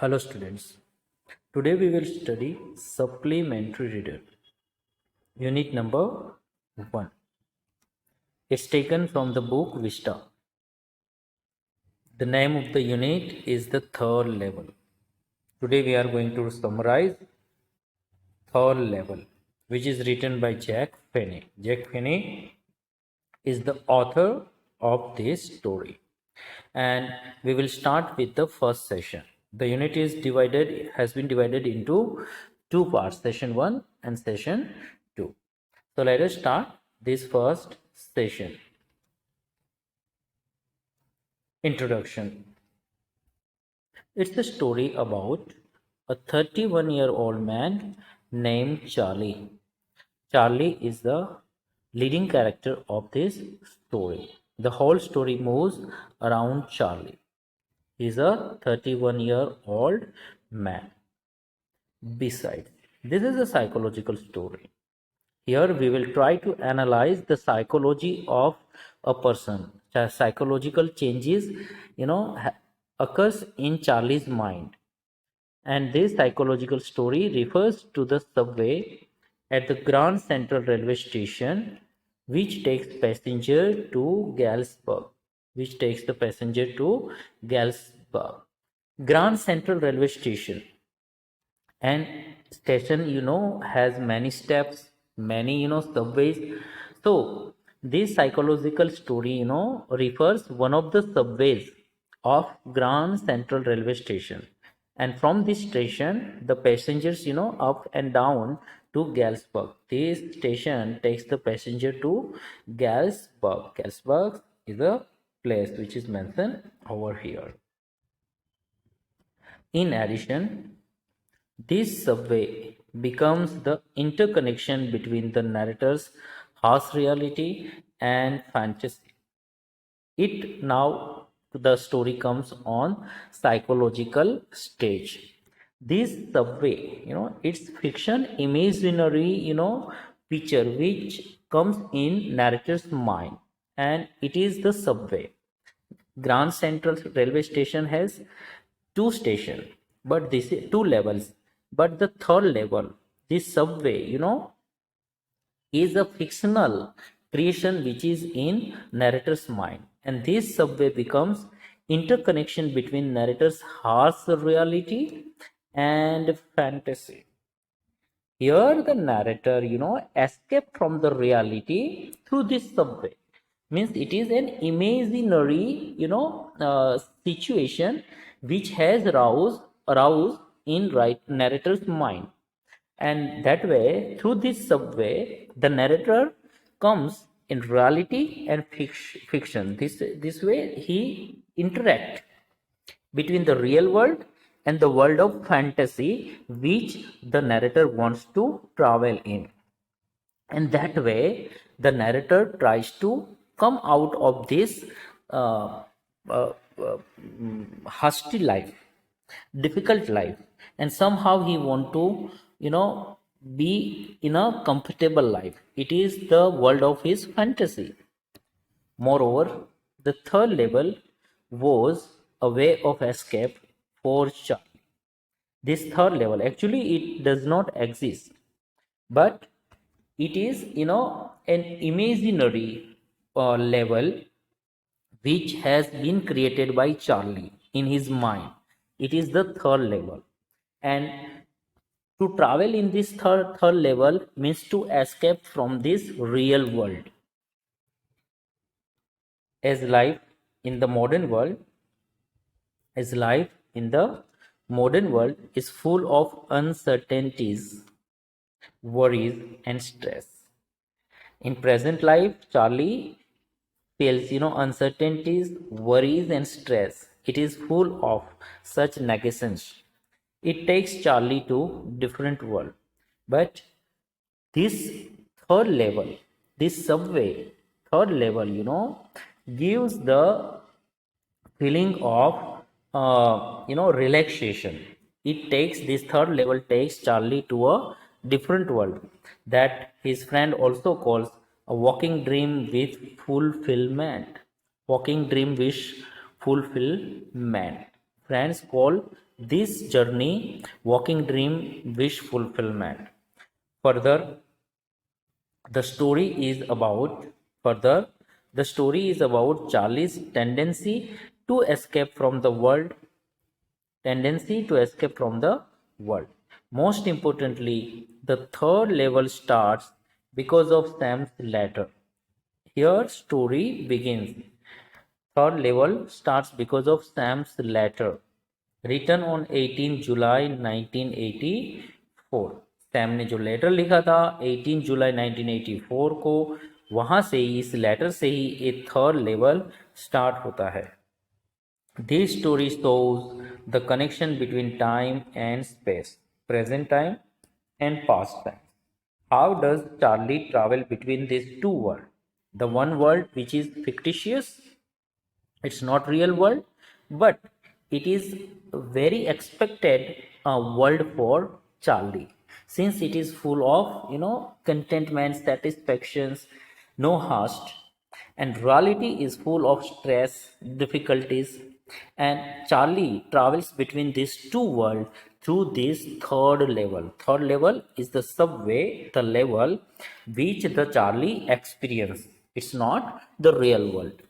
Hello students. Today we will study supplementary reader. Unit number 1. It's taken from the book Vista. The name of the unit is the third level. Today we are going to summarize third level, which is written by Jack Finney. Jack Finney is the author of this story. And we will start with the first session. The unit has been divided into two parts, session 1 and session 2. So let us start this first session. Introduction. It's a story about a 31-year-old man named Charlie. Charlie is the leading character of this story. The whole story moves around Charlie. He's a 31-year-old man. Besides, this is a psychological story. Here we will try to analyze the psychology of a person. Psychological changes, occurs in Charlie's mind. And this psychological story refers to the subway at the Grand Central Railway Station, which takes passenger to Galsburg. Grand Central Railway Station. And station, has many steps, many, subways. So this psychological story, refers one of the subways of Grand Central Railway Station. And from this station, the passengers, up and down to Galsburg. This station takes the passenger to Galsburg. Galsburg is a place which is mentioned over here. In addition, this subway becomes the interconnection between the narrator's harsh reality and fantasy. The story comes on psychological stage. This subway, it's fiction imaginary, picture which comes in narrator's mind, and it is the subway. Grand Central Railway Station has two stations, but this is two levels. But the third level, this subway, is a fictional creation which is in narrator's mind. And this subway becomes interconnection between narrator's harsh reality and fantasy. Here the narrator, escape from the reality through this subway. Means it is an imaginary, situation which has aroused in narrator's mind. And that way, through this subway, the narrator comes in reality and fiction. This way he interact between the real world and the world of fantasy which the narrator wants to travel in. And that way the narrator tries to come out of this uh, uh, hostile life, difficult life, and somehow he want to be in a comfortable life. It is the world of his fantasy. Moreover, the third level was a way of escape for Charlie. This third level, actually it does not exist, but it is an imaginary level which has been created by Charlie in his mind. It is the third level, and to travel in this third level means to escape from this real world. As life in the modern world, as life in the modern world is full of uncertainties, worries, and stress. In present life, Charlie feels, uncertainties, worries, and stress. It is full of such negations. It takes Charlie to different world. But this third level, this subway, third level, gives the feeling of relaxation. It takes this third level takes Charlie to a different world that his friend also calls a walking dream with fulfillment. Walking dream wish fulfillment. Friends call this journey walking dream wish fulfillment. Further, the story is about further the story is about Charlie's tendency to escape from the world. Most importantly, the third level starts because of Sam's letter. Here story begins. Third level starts because of Sam's letter, written on 18 July 1984. Sam ने जो letter लिखा था 18 जुलाई 1984 को, वहां से ही, इस letter से ही एक थर्ड लेवल स्टार्ट होता है. This story shows the connection between time and space, present time and past time. How does Charlie travel between these two worlds? The one world which is fictitious, it's not real world, but it is very expected world for Charlie, since it is full of contentment, satisfactions, no haste, and reality is full of stress, difficulties, and Charlie travels between these two worlds through this third level. Third level is the subway, the level which the Charlie experience. It's not the real world.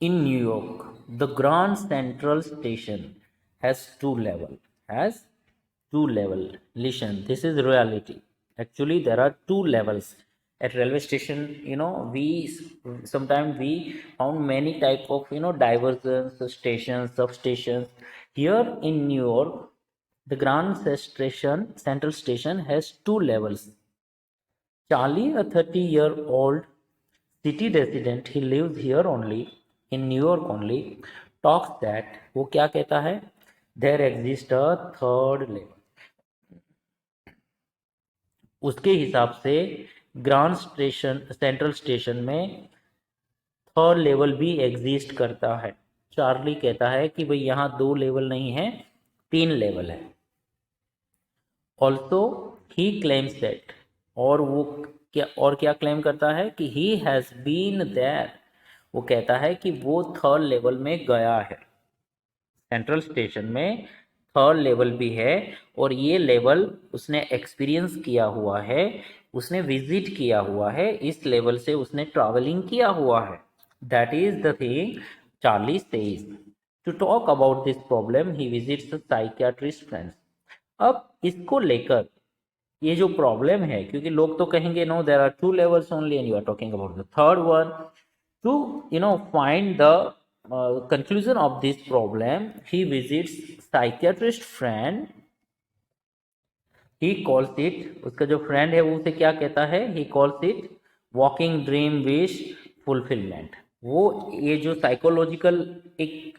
In New York, the Grand Central Station has two level. Has two level. Listen, this is reality. Actually, there are two levels at railway station. We sometimes we found many type of diversions, stations, substations. Here in New York, the Grand Station, Central Station has two levels. Charlie, a 30-year-old city resident, he lives here only, in New York only, talks that, वो क्या कहता है, there exists a third level. उसके हिसाब से grand station, central station में third level भी exist करता है. चार्ली कहता है कि भाई यहाँ दो लेवल नहीं है, तीन लेवल है. ऑल्सो ही क्लेम्स दैट, और क्या क्लेम करता है कि ही हैज बीन देयर. वो कहता है कि वो थर्ड लेवल में गया है. सेंट्रल स्टेशन में थर्ड लेवल भी है, और ये लेवल उसने एक्सपीरियंस किया हुआ है, उसने विजिट किया हुआ है, इस लेवल से उसने ट्रैवलिंग किया हुआ है. That is the thing Charlie says. To talk about this problem he visits psychiatrist friends. अब इसको लेकर ये जो प्रॉब्लम है, क्योंकि लोग तो कहेंगे no there are two levels only and you are talking about the third one. To find the conclusion of this problem, he visits psychiatrist friend. he calls it, उसका जो फ्रेंड है वो उसे क्या कहता है, he calls it walking dream wish fulfillment. वो ये जो साइकोलॉजिकल एक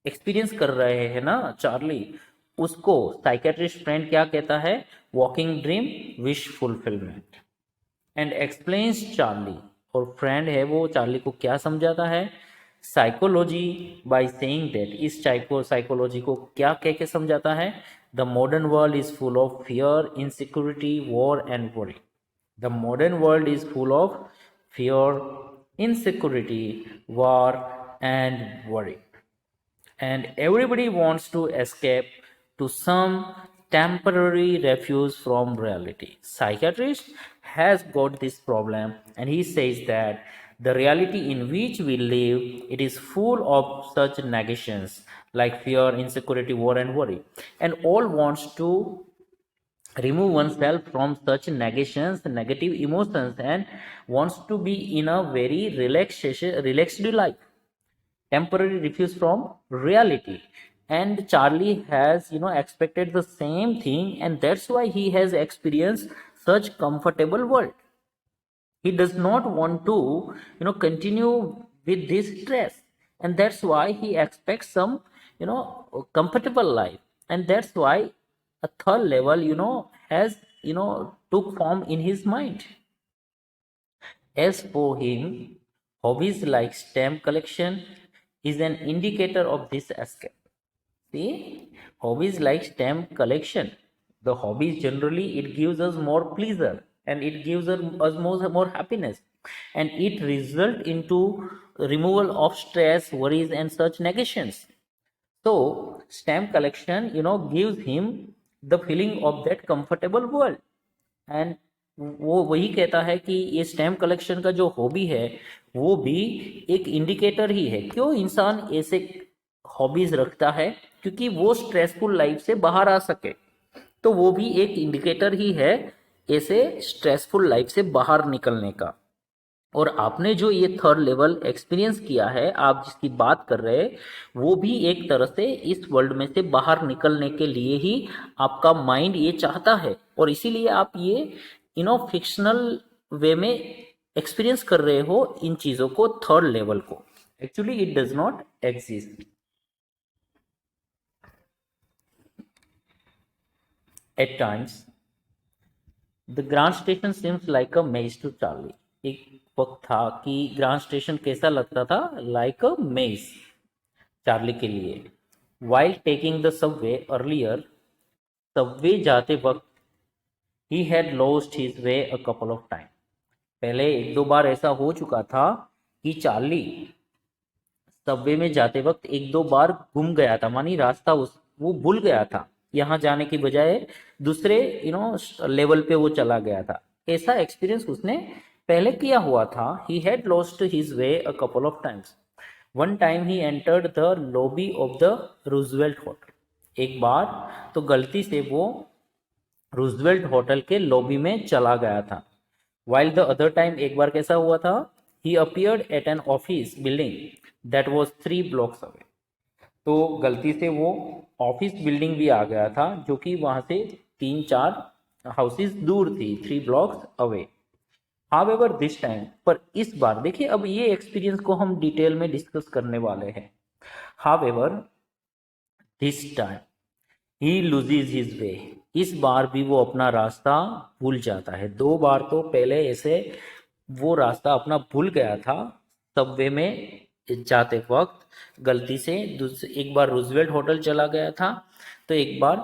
एक्सपीरियंस कर रहे हैं ना चार्ली, उसको साइकेट्रिस्ट फ्रेंड क्या कहता है, walking dream wish fulfilment. And explains Charlie, और फ्रेंड है वो चार्ली को क्या समझाता है, साइकोलॉजी बाय सेइंग दैट. इस साइकोलॉजी को क्या कह के समझाता है, the modern world is full of fear, insecurity, war and worry. The modern world is full of fear, insecurity, war and worry, and everybody wants to escape to some temporary refuge from reality. Psychiatrist has got this problem, and he says that the reality in which we live, it is full of such negations like fear, insecurity, war and worry, and all wants to remove oneself from such negations, negative emotions, and wants to be in a very relaxed life. Temporary refuse from reality. And Charlie has, expected the same thing, and that's why he has experienced such comfortable world. He does not want to, continue with this stress, and that's why he expects some, comfortable life. And that's why a third level, has, took form in his mind. As for him, hobbies like stamp collection is an indicator of this escape. See, hobbies like stamp collection, the hobbies generally it gives us more pleasure, and it gives us more happiness, and it result into removal of stress, worries, and such negations. So stamp collection, gives him the feeling of that comfortable world. And वो वही कहता है कि ये stamp collection का जो hobby है वो भी एक इंडिकेटर ही है। क्यों इंसान ऐसे हॉबीज रखता है? क्योंकि वो स्ट्रेसफुल लाइफ से बाहर आ सके। तो वो भी एक इंडिकेटर ही है ऐसे स्ट्रेसफुल लाइफ से बाहर निकलने का। और आपने जो ये थर्ड लेवल एक्सपीरियंस किया है, आप जिसकी बात कर रहे हैं, वो भी एक तरह से इस वर्ल्ड में से बाहर निकलने के लिए ही आपका माइंड ये चाहता है, और इसीलिए आप ये फिक्शनल वे में एक्सपीरियंस कर रहे हो इन चीज़ों को, थर्ड लेवल को। Actually it does not exist. At times the grand station seems like a maze to Charlie. एक वक्त था कि ग्रांड स्टेशन कैसा लगता था? लाइक अ मेज चार्ली के लिए। While taking the Subway earlier, Subway जाते वक्त he had lost his way a couple of time. पहले एक दो बार ऐसा हो चुका था कि चार्ली सबवे में जाते वक्त एक दो बार गुम गया था, मानी रास्ता वो भूल गया था, यहाँ जाने की बजाय दूसरे लेवल पे वो चला गया था। ऐसा एक्सपीरियंस उसने पहले किया हुआ था। He had lost his way a couple of times. One time he entered the lobby of the Roosevelt hotel. एक बार तो गलती से वो रूजवेल्ट होटल के लॉबी में चला गया था। वाइल द अदर टाइम, एक बार कैसा हुआ था? He appeared at an office building that was 3 blocks away. तो गलती से वो ऑफिस बिल्डिंग भी आ गया था जो कि वहां से 3-4 हाउसेस दूर थी, 3 blocks away. However this time, पर इस बार देखिए, अब ये एक्सपीरियंस को हम डिटेल में डिस्कस करने वाले हैं। However this time he loses his way, इस बार भी वो अपना रास्ता भूल जाता है। 2 बार तो पहले ऐसे वो रास्ता अपना भूल गया था सबवे में जाते वक्त गलती से। एक बार रूजवेल्ट होटल चला गया था, तो एक बार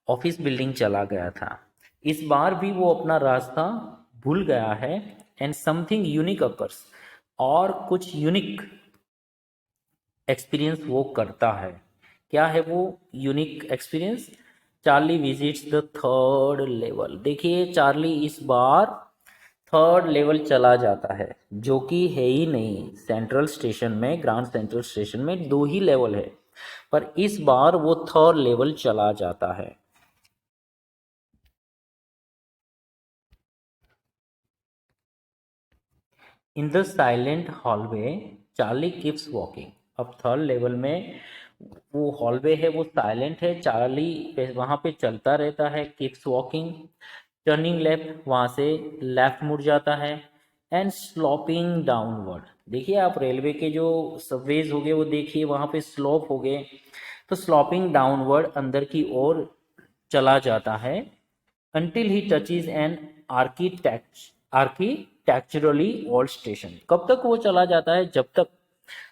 ऑफिस बिल्डिंग चला गया था। इस बार भी वो अपना रास्ता भूल गया है। एंड समथिंग यूनिक अकर्स, और कुछ यूनिक एक्सपीरियंस वो करता है। क्या है वो unique experience? Charlie visits the third level. देखिए, चार्ली इस बार थर्ड लेवल चला जाता है, जो कि है ही नहीं। सेंट्रल स्टेशन में, ग्रांड सेंट्रल स्टेशन में 2 ही लेवल है, पर इस बार वो थर्ड लेवल चला जाता है। In the silent hallway Charlie keeps walking. अब थर्ड लेवल में वो हॉलवे है, वो साइलेंट है, चार्ली वहाँ पे चलता रहता है। कीप्स वॉकिंग, टर्निंग लेफ्ट, वहाँ से लेफ्ट मुड़ जाता है। एंड स्लोपिंग डाउनवर्ड, देखिए आप रेलवे के जो सबवेज हो गए वो देखिए, वहाँ पे स्लोप हो गए, तो स्लोपिंग डाउनवर्ड अंदर की ओर चला जाता है। until he touches an architecturally old station। कब तक वो चला जाता है? जब तक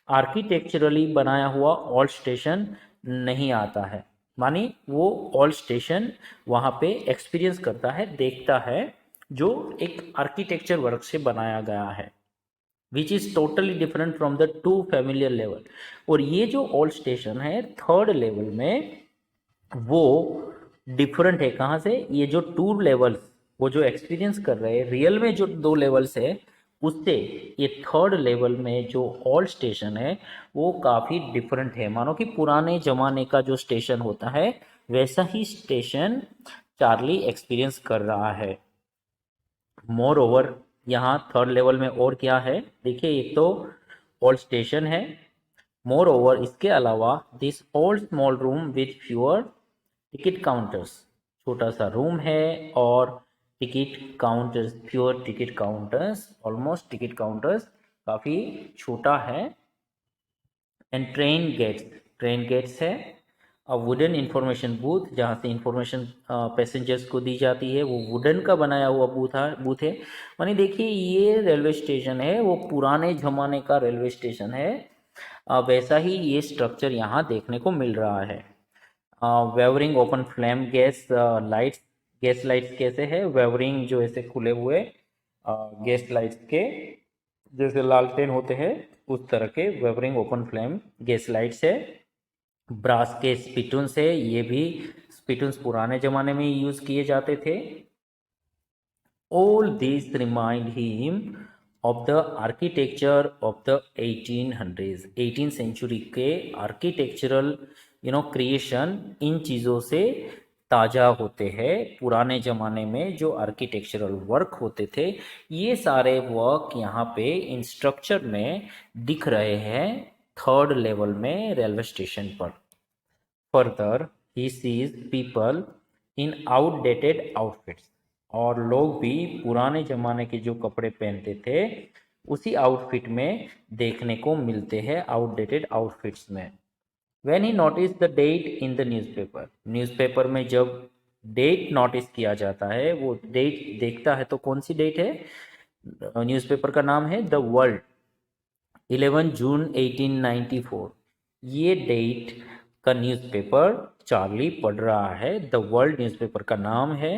आर्किटेक्चरली बनाया हुआ ओल्ड स्टेशन नहीं आता है। मानी वो ओल्ड स्टेशन वहाँ पे एक्सपीरियंस करता है, देखता है, जो एक आर्किटेक्चर वर्क से बनाया गया है, which is totally different from the 2 familiar level. और ये जो ओल्ड स्टेशन है थर्ड लेवल में, वो डिफरेंट है। कहाँ से? ये जो 2 लेवल्स वो जो एक्सपीरियंस कर रहे हैं रियल में, जो 2 लेवल्स है, उससे ये थर्ड लेवल में जो ओल्ड स्टेशन है वो काफ़ी डिफरेंट है। मानो कि पुराने ज़माने का जो स्टेशन होता है वैसा ही स्टेशन चार्ली एक्सपीरियंस कर रहा है। मोर ओवर, यहाँ थर्ड लेवल में और क्या है देखिए, एक तो ओल्ड स्टेशन है। मोर ओवर, इसके अलावा this old small room with fewer ticket counters, छोटा सा रूम है और ticket counters, fewer ticket counters, almost ticket counters काफ़ी छोटा है। एंड ट्रेन गेट्स है। वुडन इंफॉर्मेशन बूथ, जहाँ से इंफॉर्मेशन पैसेंजर्स को दी जाती है, वो वुडन का बनाया हुआ बूथ है। मानी देखिए ये रेलवे स्टेशन है, वो पुराने ज़माने का रेलवे स्टेशन है। वैसा ही ये स्ट्रक्चर यहाँ देखने को मिल रहा है। Wavering open flame lights, gas lights कैसे है, वेवरिंग जो ऐसे खुले हुए गैस लाइट्स के जैसे लालटेन होते हैं उस तरह के wavering open flame gas lights है। ब्रास के स्पिटून्स है, ये भी स्पिटून्स पुराने ज़माने में यूज़ किए जाते थे। All this remind him of the architecture of the 1800s, 18th century के आर्किटेक्चरल क्रिएशन इन चीज़ों से ताज़ा होते हैं। पुराने ज़माने में जो आर्किटेक्चरल वर्क होते थे, ये सारे वर्क यहाँ पे इन स्ट्रक्चर में दिख रहे हैं थर्ड लेवल में रेलवे स्टेशन पर। Further he sees people in outdated outfits, और लोग भी पुराने ज़माने के जो कपड़े पहनते थे उसी आउटफिट में देखने को मिलते हैं, आउटडेटेड आउटफिट्स में। When he noticed the date in the newspaper, newspaper में जब डेट नोटिस किया जाता है, वो डेट देखता है तो कौन सी डेट है, न्यूज़पेपर का नाम है द वर्ल्ड, 11 जून 1894। ये डेट का न्यूज़पेपर चार्ली पढ़ रहा है, द वर्ल्ड न्यूज़पेपर का नाम है।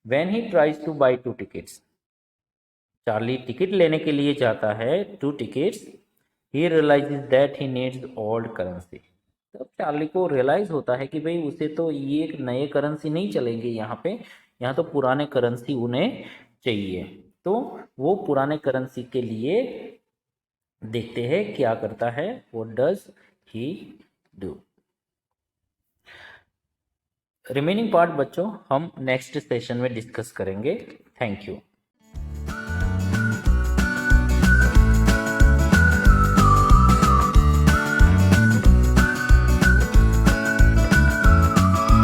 When he tries to buy 2 tickets, Charlie ticket लेने के लिए जाता है, 2 tickets, he realizes that he needs old currency। तब चार्ली को रियलाइज होता है कि भाई उसे तो ये नए करेंसी नहीं चलेंगे यहाँ पे, यहाँ तो पुराने करेंसी उन्हें चाहिए। तो वो पुराने करेंसी के लिए देखते हैं क्या करता है, what does he do. Remaining part बच्चों हम नेक्स्ट सेशन में डिस्कस करेंगे। Thank you.